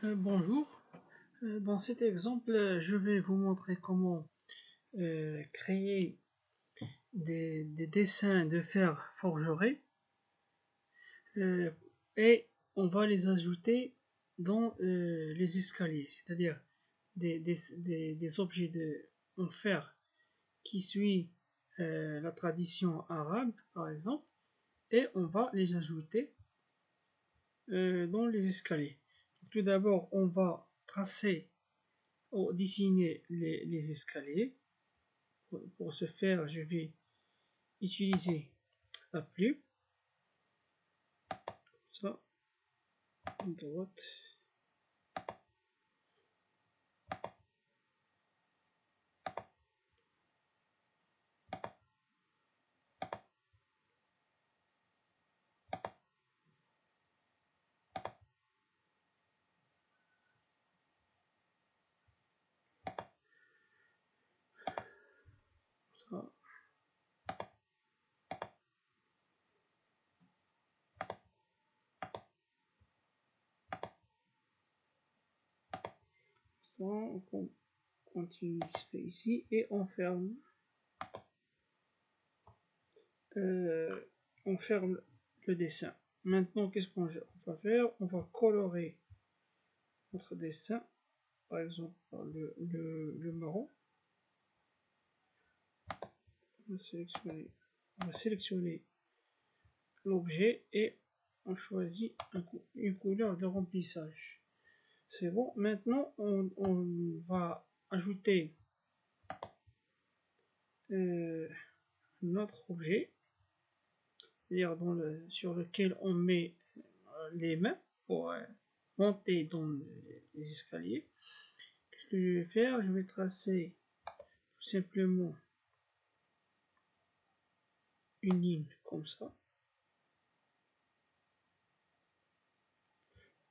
Bonjour, dans cet exemple, je vais vous montrer comment créer des dessins de fer forgeré et on va les ajouter dans les escaliers, c'est-à-dire des objets en fer qui suivent la tradition arabe par exemple, et on va les ajouter dans les escaliers. Tout d'abord, on va tracer ou dessiner les escaliers. Pour ce faire, je vais utiliser la plume, ça, à droite, ça, ça, on continue jusqu'à ici et on ferme. On ferme le dessin. Maintenant, qu'est-ce qu'on va faire? On va colorer notre dessin, par exemple par le marron. On va sélectionner l'objet et on choisit une couleur de remplissage. C'est bon. Maintenant, on va ajouter notre objet, c'est-à-dire sur lequel on met les mains pour monter dans les escaliers. Qu'est-ce que je vais faire? Je vais tracer tout simplement une ligne comme ça.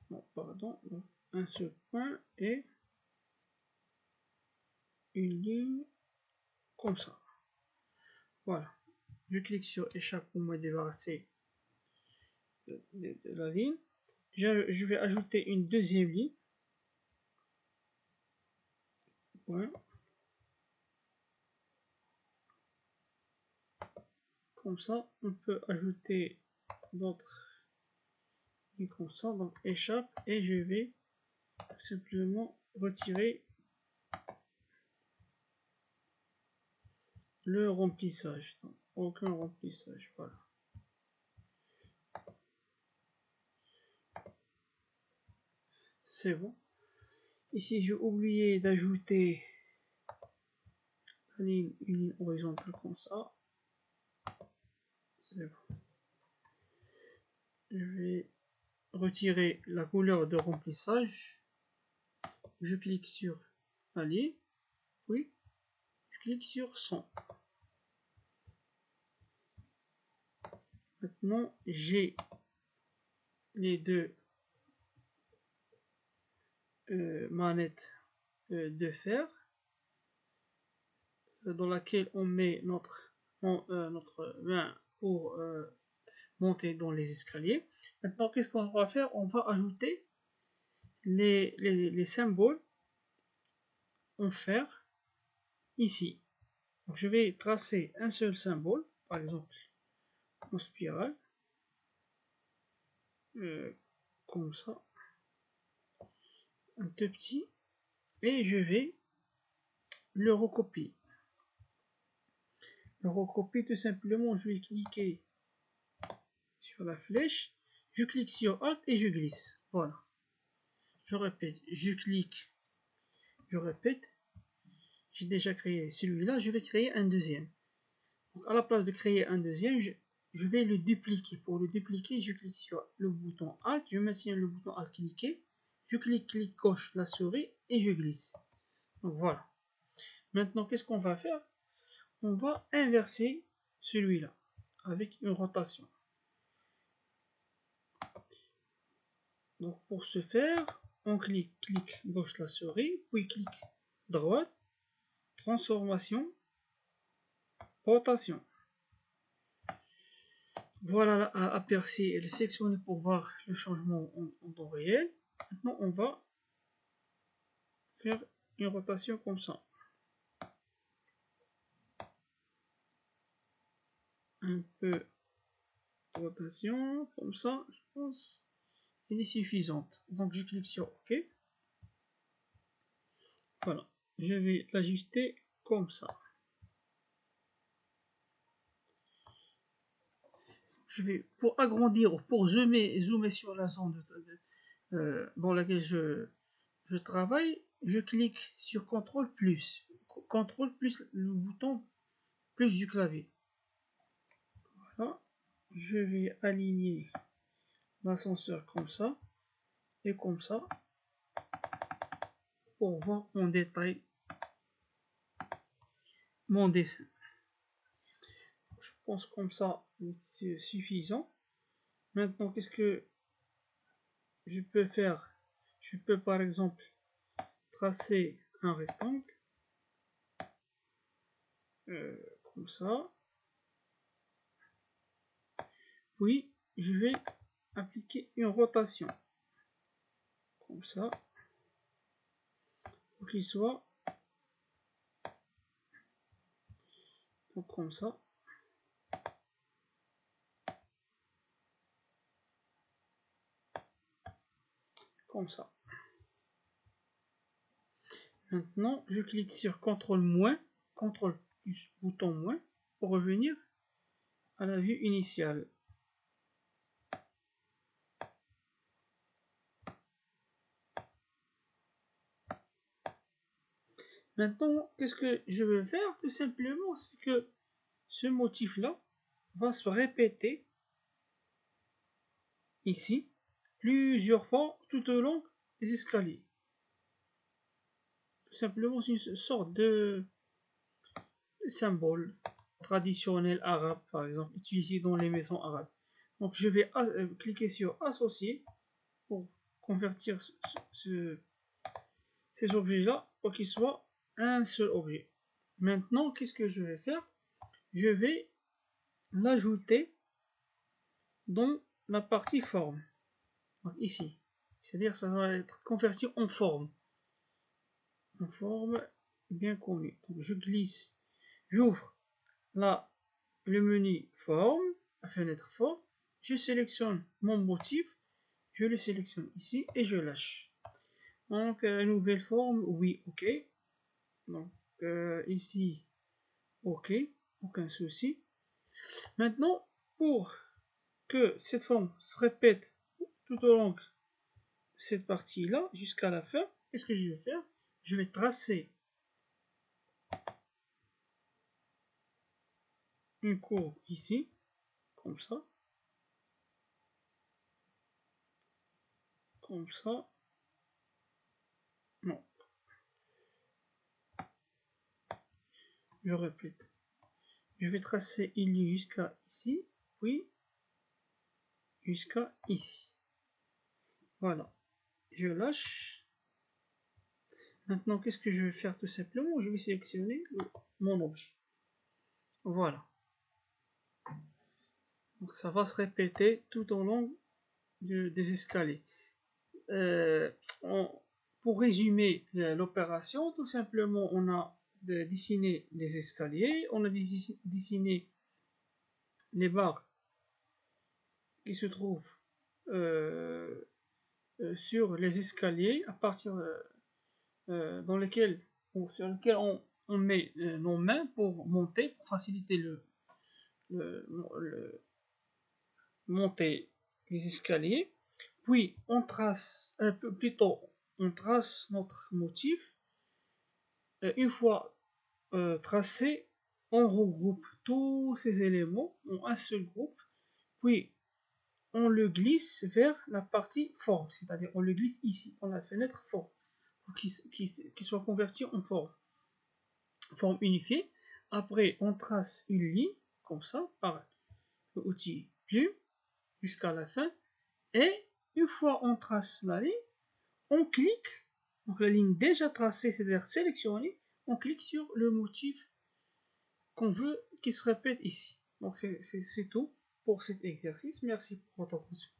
Non, pardon, donc un seul point et une ligne comme ça. Voilà. Je clique sur échappe pour me débarrasser de la ligne. Je vais ajouter une deuxième ligne. Point. Comme ça, on peut ajouter d'autres lignes comme ça. Donc échappe et je vais simplement retirer le remplissage. Donc, aucun remplissage. Voilà. C'est bon. Ici, j'ai oublié d'ajouter une ligne horizontale comme ça. C'est bon. Je vais retirer la couleur de remplissage. Je clique sur la ligne. Oui. Je clique sur 100. Maintenant, j'ai les deux manettes de fer dans laquelle on met notre main pour monter dans les escaliers. Maintenant, qu'est-ce qu'on va faire? On va ajouter les symboles en fer ici. Donc, je vais tracer un seul symbole, par exemple en spirale, comme ça, un tout petit, et je vais le recopier. Le recopier tout simplement, je vais cliquer sur la flèche, je clique sur Alt et je glisse. Voilà. Je répète, je clique, je répète. J'ai déjà créé celui-là, je vais créer un deuxième. Donc à la place de créer un deuxième, je vais le dupliquer. Pour le dupliquer, je clique sur le bouton Alt, je maintiens le bouton Alt cliqué, je clique gauche la souris et je glisse. Donc voilà. Maintenant, qu'est-ce qu'on va faire? On va inverser celui-là avec une rotation. Donc pour ce faire, on clique gauche la souris, puis clic droite, transformation, rotation. Voilà aperçu et sélectionné pour voir le changement en temps réel. Maintenant on va faire une rotation comme ça. Un peu de rotation, comme ça, je pense, elle est suffisante. Donc je clique sur OK. Voilà, je vais l'ajuster comme ça. Je vais, pour agrandir, pour zoomer sur la zone dans laquelle je travaille, je clique sur CTRL plus. CTRL plus le bouton plus du clavier. Voilà, je vais aligner l'ascenseur comme ça et comme ça pour voir en détail mon dessin. Je pense comme ça c'est suffisant. Maintenant, qu'est-ce que je peux faire? Je peux par exemple tracer un rectangle comme ça. Puis je vais appliquer une rotation comme ça pour qu'il soit comme ça. Comme ça. Maintenant, je clique sur CTRL moins, CTRL plus bouton moins pour revenir à la vue initiale. Maintenant, qu'est-ce que je veux faire? Tout simplement, c'est que ce motif-là va se répéter ici plusieurs fois tout au long des escaliers. Tout simplement, c'est une sorte de symbole traditionnel arabe, par exemple, utilisé dans les maisons arabes. Donc, je vais cliquer sur Associer pour convertir ces objets-là pour qu'ils soient un seul objet. Maintenant, qu'est-ce que je vais faire? Je vais l'ajouter dans la partie forme. Donc, ici. C'est-à-dire ça va être converti en forme. En forme bien connue. Donc, je glisse, j'ouvre là le menu forme, la fenêtre forme, je sélectionne mon motif, je le sélectionne ici et je lâche. Donc, nouvelle forme, oui, ok. Donc, ici, ok, aucun souci. Maintenant, pour que cette forme se répète tout au long de cette partie-là, jusqu'à la fin, qu'est-ce que je vais faire? Je vais tracer une courbe ici, comme ça. Comme ça. Non. Je répète. Je vais tracer une ligne jusqu'à ici, puis jusqu'à ici. Voilà. Je lâche. Maintenant, qu'est-ce que je vais faire tout simplement? Je vais sélectionner mon objet. Voilà. Donc ça va se répéter tout au long des escaliers. Pour résumer l'opération, tout simplement, on a dessiné les escaliers, on a dessiné les barres qui se trouvent sur les escaliers à partir sur lesquels on met nos mains pour monter, pour faciliter le monter les escaliers. Puis on trace on trace notre motif. Une fois tracé, on regroupe tous ces éléments en un seul groupe, puis on le glisse vers la partie forme, c'est-à-dire on le glisse ici, dans la fenêtre forme, pour qu'il soit converti en forme unifiée. Après, on trace une ligne, comme ça, par l'outil plume, jusqu'à la fin, et une fois on trace la ligne, on clique, donc la ligne déjà tracée, c'est-à-dire sélectionnée, on clique sur le motif qu'on veut qui se répète ici. Donc c'est tout pour cet exercice. Merci pour votre attention.